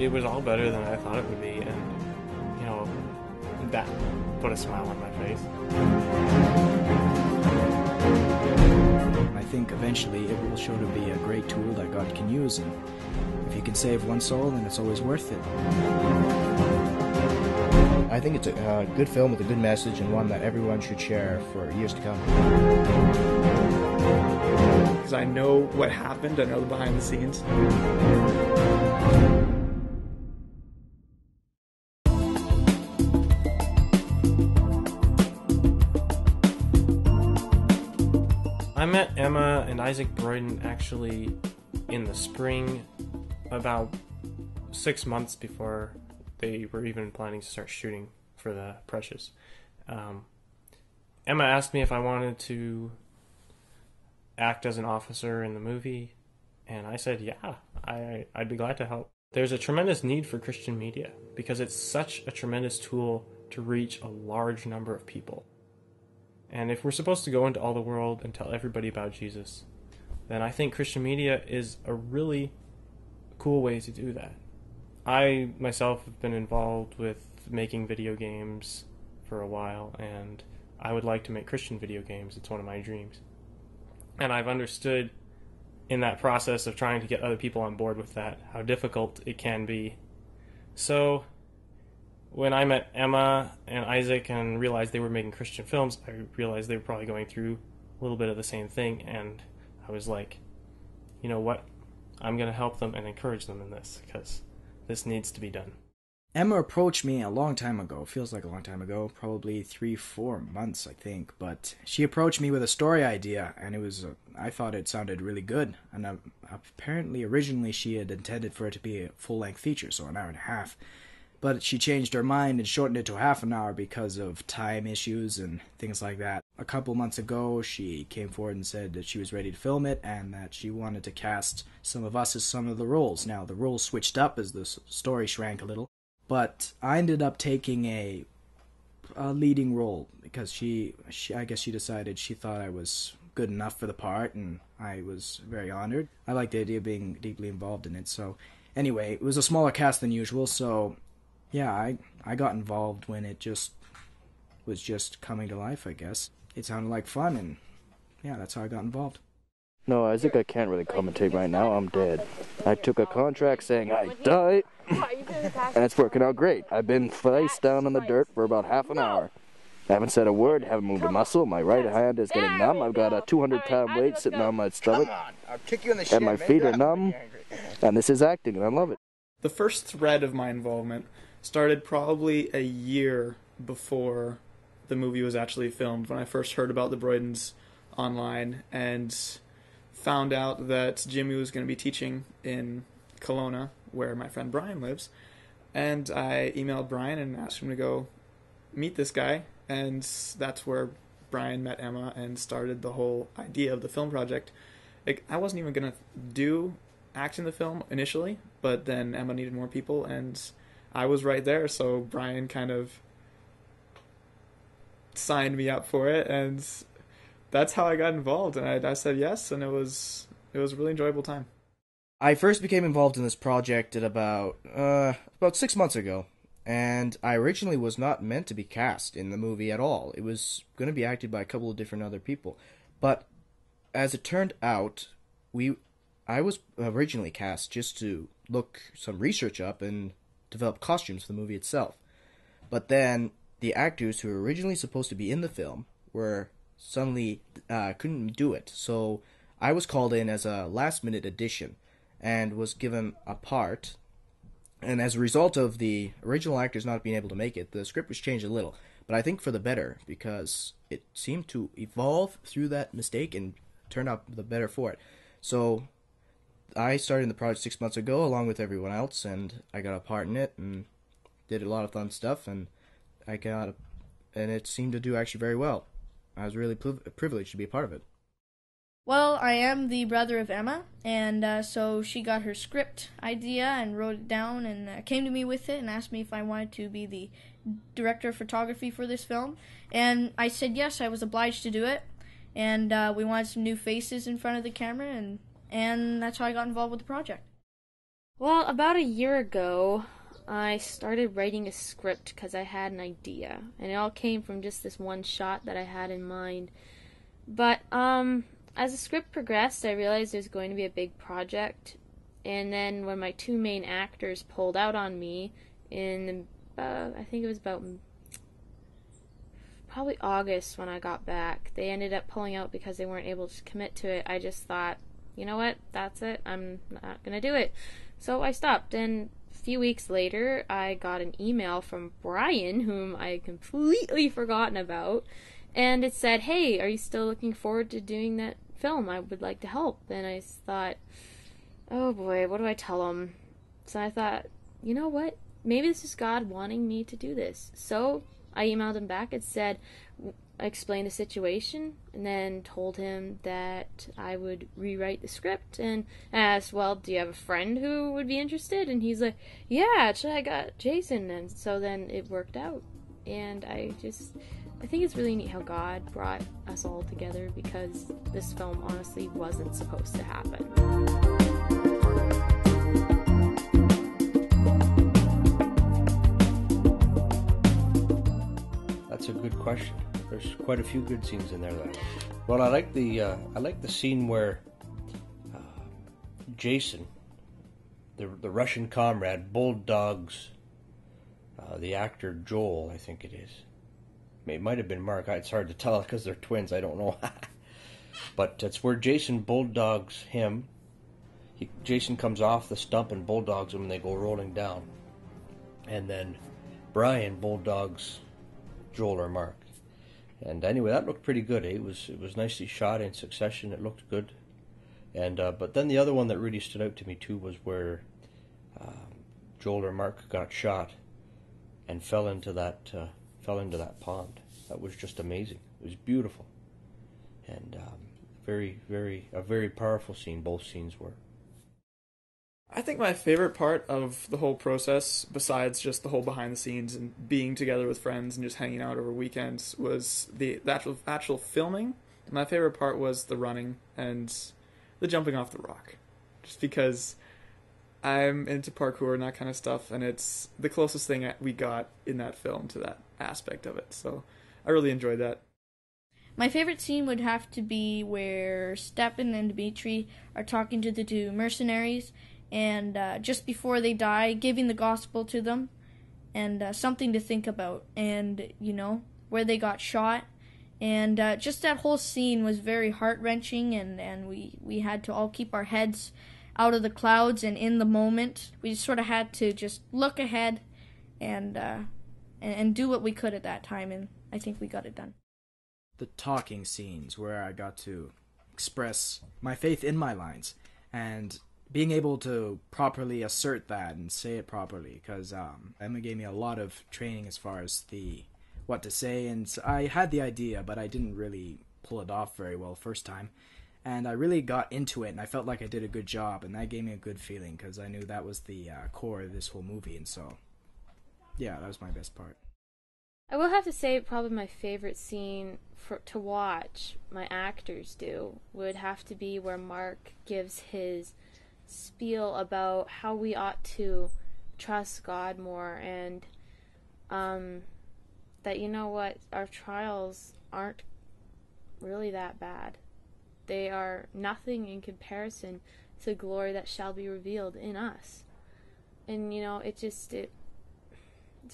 it was all better than I thought it would be, and, you know, that put a smile on my face. I think eventually it will show to be a great tool that God can use, and if you can save one soul, then it's always worth it. I think it's a good film with a good message and one that everyone should share for years to come. Because I know what happened, I know the behind the scenes. I met Emma and Isaac Broyden actually in the spring, about 6 months before they were even planning to start shooting for The Precious. Emma asked me if I wanted to act as an officer in the movie, and I said, yeah, I'd be glad to help. There's a tremendous need for Christian media because it's such a tremendous tool to reach a large number of people. And if we're supposed to go into all the world and tell everybody about Jesus, then I think Christian media is a really cool way to do that. I myself have been involved with making video games for a while, and I would like to make Christian video games. It's one of my dreams. And I've understood in that process of trying to get other people on board with that how difficult it can be. So when I met Emma and Isaac and realized they were making Christian films, I realized they were probably going through a little bit of the same thing, and I was like, you know what? I'm going to help them and encourage them in this, because this needs to be done. Emma approached me a long time ago, feels like a long time ago, probably 3-4 months, I think, but she approached me with a story idea, and it was, I thought it sounded really good, and apparently originally she had intended for it to be a full-length feature, so an hour and a half, but she changed her mind and shortened it to half an hour because of time issues and things like that. A couple months ago, she came forward and said that she was ready to film it and that she wanted to cast some of us as some of the roles. Now, the roles switched up as the story shrank a little, but I ended up taking a leading role because I guess she decided she thought I was good enough for the part, and I was very honored. I liked the idea of being deeply involved in it. So anyway, it was a smaller cast than usual, so yeah, I got involved when it was just coming to life, I guess. It sounded like fun, and yeah, that's how I got involved. No, Isaac, I can't really commentate right now. I'm dead. I took a contract saying I'd die, and it's working out great. I've been face down in the dirt for about half an hour. I haven't said a word, haven't moved a muscle. My right hand is getting numb. I've got a 200-pound weight sitting on my stomach, I'll kick you in the shin, and my feet are numb, and this is acting, and I love it. The first thread of my involvement started probably a year before the movie was actually filmed, when I first heard about the Broydens online and found out that Jimmy was going to be teaching in Kelowna, where my friend Brian lives. And I emailed Brian and asked him to go meet this guy, and that's where Brian met Emma and started the whole idea of the film project. I wasn't even going to act in the film initially, but then Emma needed more people, and I was right there, so Brian kind of signed me up for it, and that's how I got involved, and I said yes, and it was a really enjoyable time. I first became involved in this project at about 6 months ago, and I originally was not meant to be cast in the movie at all. It was going to be acted by a couple of different other people, but as it turned out, I was originally cast just to look some research up and develop costumes for the movie itself. But then the actors who were originally supposed to be in the film were suddenly couldn't do it. So I was called in as a last-minute addition and was given a part. And as a result of the original actors not being able to make it, the script was changed a little. But I think for the better, because it seemed to evolve through that mistake and turn out the better for it. So I started the project 6 months ago along with everyone else, and I got a part in it and did a lot of fun stuff, and it seemed to do actually very well. I was really privileged to be a part of it. Well, I am the brother of Emma, and so she got her script idea and wrote it down and came to me with it and asked me if I wanted to be the director of photography for this film. And I said yes, I was obliged to do it. And we wanted some new faces in front of the camera, and that's how I got involved with the project. Well, about a year ago, I started writing a script because I had an idea, and it all came from just this one shot that I had in mind. But as the script progressed, I realized there's going to be a big project, and then when my two main actors pulled out on me in I think it was about probably August when I got back, they ended up pulling out because they weren't able to commit to it. I just thought, you know what, that's it, I'm not gonna do it. So I stopped, and a few weeks later I got an email from Brian, whom I had completely forgotten about, and it said, hey, are you still looking forward to doing that film? I would like to help. And I thought, oh boy, what do I tell him? So I thought, you know what, maybe this is God wanting me to do this. So I emailed him back and said, I explained the situation, and then told him that I would rewrite the script, and asked, well, do you have a friend who would be interested? And he's like, yeah, actually I got Jason. And so then it worked out, and I think it's really neat how God brought us all together, because this film honestly wasn't supposed to happen. That's a good question. There's quite a few good scenes in there. Well, I like the scene where Jason, the Russian comrade, bulldogs the actor Joel, I think it is. It might have been Mark. It's hard to tell because they're twins. I don't know. But it's where Jason bulldogs him. Jason comes off the stump and bulldogs him, and they go rolling down. And then Brian bulldogs Joel or Mark. And anyway, that looked pretty good. It was nicely shot in succession. It looked good. And but then the other one that really stood out to me too was where Joel or Mark got shot and fell into that pond. That was just amazing. It was beautiful, and a very powerful scene. Both scenes were. I think my favorite part of the whole process, besides just the whole behind the scenes and being together with friends and just hanging out over weekends, was the actual filming. My favorite part was the running and the jumping off the rock, just because I'm into parkour and that kind of stuff, and it's the closest thing we got in that film to that aspect of it. So I really enjoyed that. My favorite scene would have to be where Stepan and Dmitri are talking to the two mercenaries, and just before they die, giving the gospel to them, and something to think about, and, you know, where they got shot. And just that whole scene was very heart-wrenching, and we had to all keep our heads out of the clouds and in the moment. We just sort of had to just look ahead and do what we could at that time, and I think we got it done. The talking scenes where I got to express my faith in my lines, and being able to properly assert that and say it properly, because Emma gave me a lot of training as far as what to say, and I had the idea, but I didn't really pull it off very well first time, and I really got into it, and I felt like I did a good job, and that gave me a good feeling, because I knew that was the core of this whole movie, and so, yeah, that was my best part. I will have to say probably my favorite scene to watch my actors do would have to be where Mark gives his spiel about how we ought to trust God more, and that, you know what, our trials aren't really that bad. They are nothing in comparison to the glory that shall be revealed in us. And, you know, it's a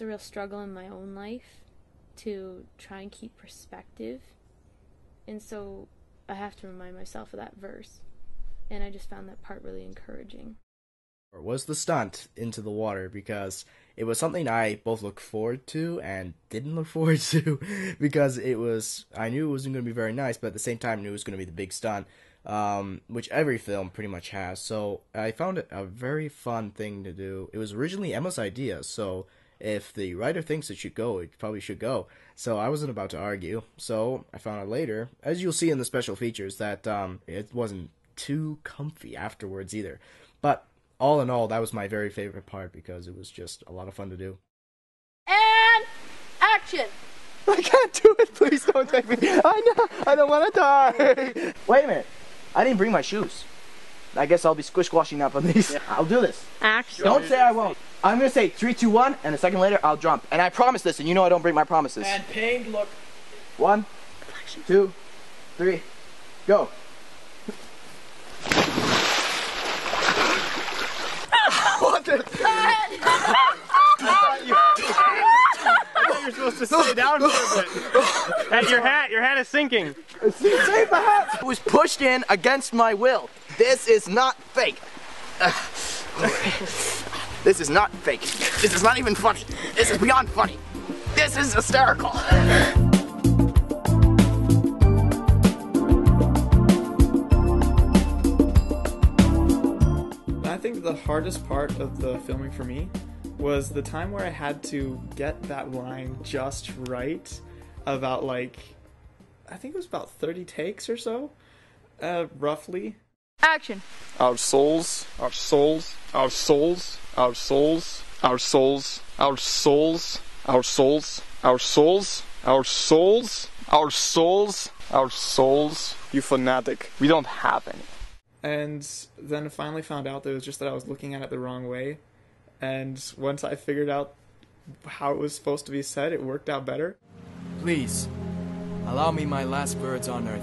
real struggle in my own life to try and keep perspective. And so I have to remind myself of that verse. And I just found that part really encouraging. Was the stunt into the water, because it was something I both looked forward to and didn't look forward to, because I knew it wasn't going to be very nice, but at the same time I knew it was going to be the big stunt, which every film pretty much has. So I found it a very fun thing to do. It was originally Emma's idea, so if the writer thinks it should go, it probably should go. So I wasn't about to argue. So I found out later, as you'll see in the special features, that it wasn't too comfy afterwards either. But all in all, that was my very favorite part, because it was just a lot of fun to do. And action! I can't do it, please don't take me. I know, I don't want to die. Wait a minute, I didn't bring my shoes. I guess I'll be squish-squashing up on these. I'll do this. Action. Don't say I won't. I'm gonna say 3, 2, 1, and a second later I'll jump. And I promise this, and you know I don't break my promises. And pained look. 1, 2, 3, go. What the? You're supposed to stay down for a bit. Hey, your hat is sinking. Save my hat! It was pushed in against my will. This is not fake. This is not fake. This is not even funny. This is beyond funny. This is hysterical. I think the hardest part of the filming for me was the time where I had to get that line just right about, like, I think it was about 30 takes or so, roughly. Action. Our souls, our souls, our souls, our souls, our souls, our souls, our souls, our souls, our souls, our souls, our souls. You fanatic. We don't have any. And then I finally found out that it was just that I was looking at it the wrong way. And once I figured out how it was supposed to be said, it worked out better. Please, allow me my last words on earth.